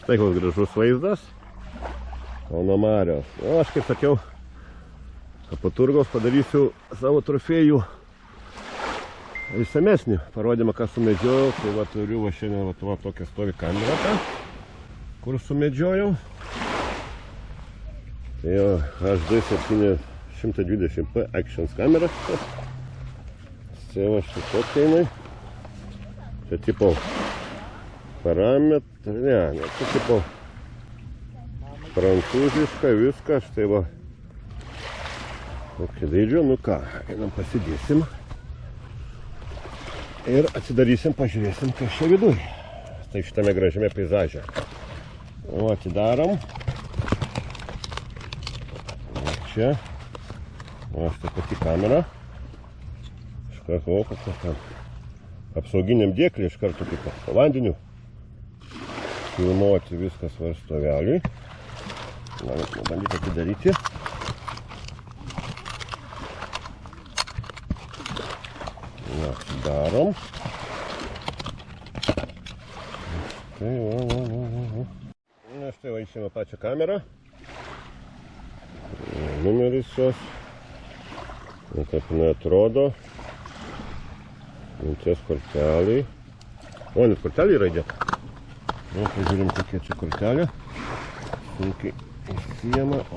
Štai koks gražus vaizdas. Kauno marios. O aš kaip sakiau, po turgaus padarysiu savo trofėjų išsamesnį parodymą, ką sumedžiojau. Tai va turiu va šiandien va tokią stovi kamerą, kur sumedžiojau. Tai jo HD 720p Action kamera. Čia va šitokia jinai. Čia tipo parametrai, ne, čia tipo prancūziška, viską, štai va. Kokį dydžio, nu ką, einam pasidėsim. Ir atsidarysim, pažiūrėsim, kas čia viduj. Tai šitame gražiame peizaže. O, atidarom. O čia. O, štai pati kamera. Iškart, o, kokia ten. Apsauginiam dėklį iš karto kaip po vandeniu. Filmuoti viskas varstoveliui. Galime bandyti atidaryti. Na, darom. Tai, Na, štai va, išėmė pačią kamerą. Numeris jos. Taip neatrodo. Minties korteliai. O, net kortelį raidė. Nu, pažiūrim, kokie čia kortelė. Sunkiai įsijama, o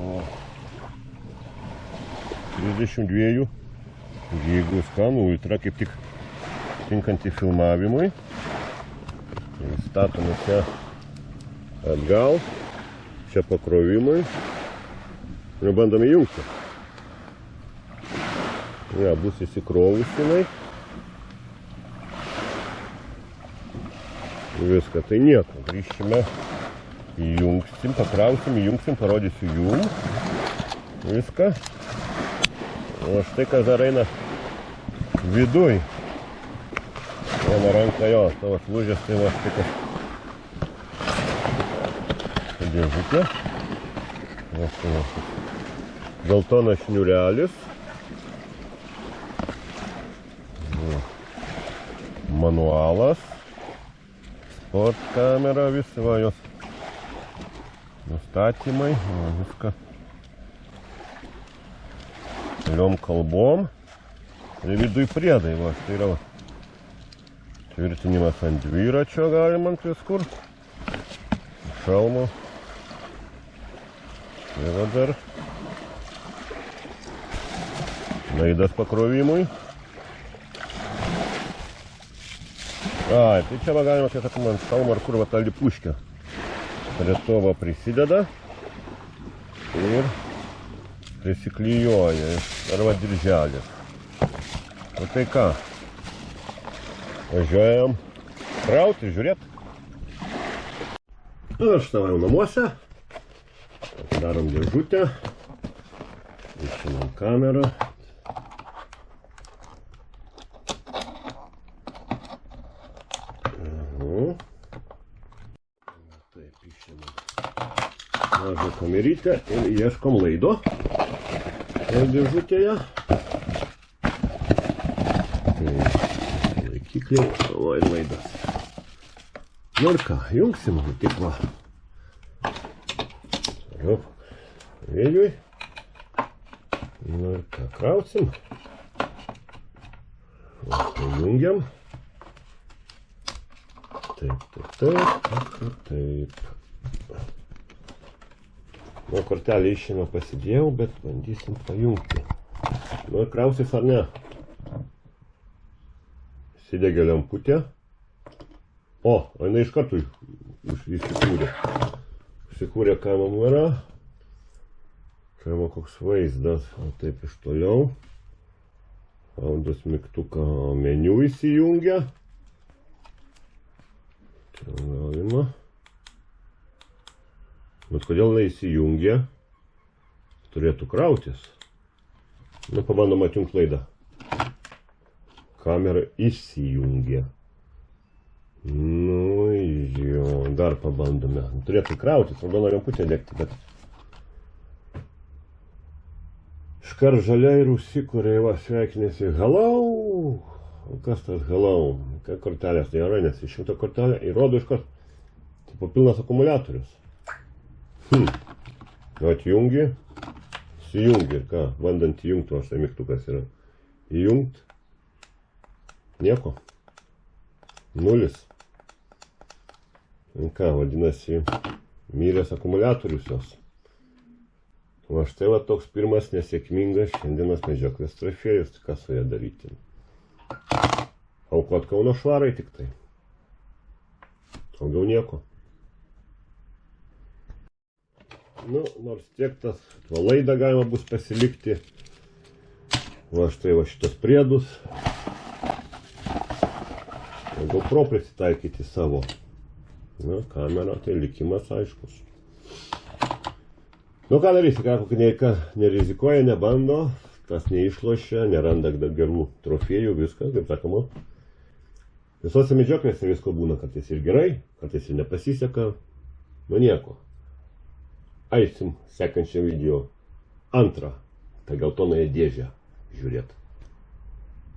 32 gigų skanų ultra, kaip tik tinkantį filmavimui. Statome čia atgal, čia pakrovimui. Ir bandome jungti. Ja, bus įsikrovusinai. Viską, tai nieko. Grįžkime, įjungsim, pakrausim, įjungsim, parodysiu jum. Viską. O štai kas dar eina viduj. Viena ranka jo, tavo lūžės, tai va štai kas. Dėžutė. Geltonas šniurelis. Manualas. Sport kamera, visi va jos nustatymai, viską keliom kalbom. Ir viduj priedai, va, štai yra va. Tvirtinimas ant dviračio galima ant viskur. Šalmo. Yra dar laidas pakrovimui. Ai, tai čia va galima, kai sakoma, ant šalmo ar kur va ta lipuškė. Prie to va prisideda ir prisiklijuoja arba dirželis. O tai ką? Važiuojam krauti, žiūrėt. Aš tavau namuose. Darom dėžutę. Išimam kamerą. Taip, išimam mažą kamerytę ir ieškom laido dėžutėje. Laikikliai, o ir laidas. Nu ir ką, jungsim, tik va. Vėliui. Nu ir ką, krausim. Jungiam. Taip. Nu, kortelę išėmę pasidėjau, bet bandysim pajungti. Nu ir krausis ar ne? Įsidegė lemputė. O, jinai iš karto įsikūrė. Įsikūrė kamera. Čia va koks vaizdas. O taip iš toliau. Spaudus mygtuką meniu įsijungia. Čia galima. Bet kodėl jinai įsijungia? Turėtų krautis. Nu, pabandom atjungt laidą. Kamera įsijungia. Nu, jo, dar pabandome. Turėtų krautis, raudona lemputė degti, bet iškart žalia ir užsikūrė, va, sveikinėsi. Hello! Kas tas hello? Kortelės tai yra, nes išjungta kortelė ir rodo iškart tipo pilnas akumuliatorius. Atjungi, įjungi ir ką, bandant įjungti, o štai mygtukas yra. Įjungt. Nieko. Nulis. Ką, vadinasi, myrės akumuliatorius jos. O štai va toks pirmas nesėkmingas šiandienos medžioklės trofėjus, tai ką su ją daryti. Aukot Kauno švarai tik tai. Daugiau nieko. Nu, nors tiek tas laidą galima bus pasilikti. Va štai va šitos priedus. GoPro prisitaikyti savo. Na, kamera, tai likimas aiškus. Nu, ką darysi, ką nerizikuoja, nebando, kas neišlošia, neranda gerų trofėjų, viskas, kaip sakoma. Visose medžioklėse visko būna, kartais ir gerai, kartais ir nepasiseka. Nu, nieko. Eisim sekančią video antrą, tą geltonąją dėžę žiūrėt.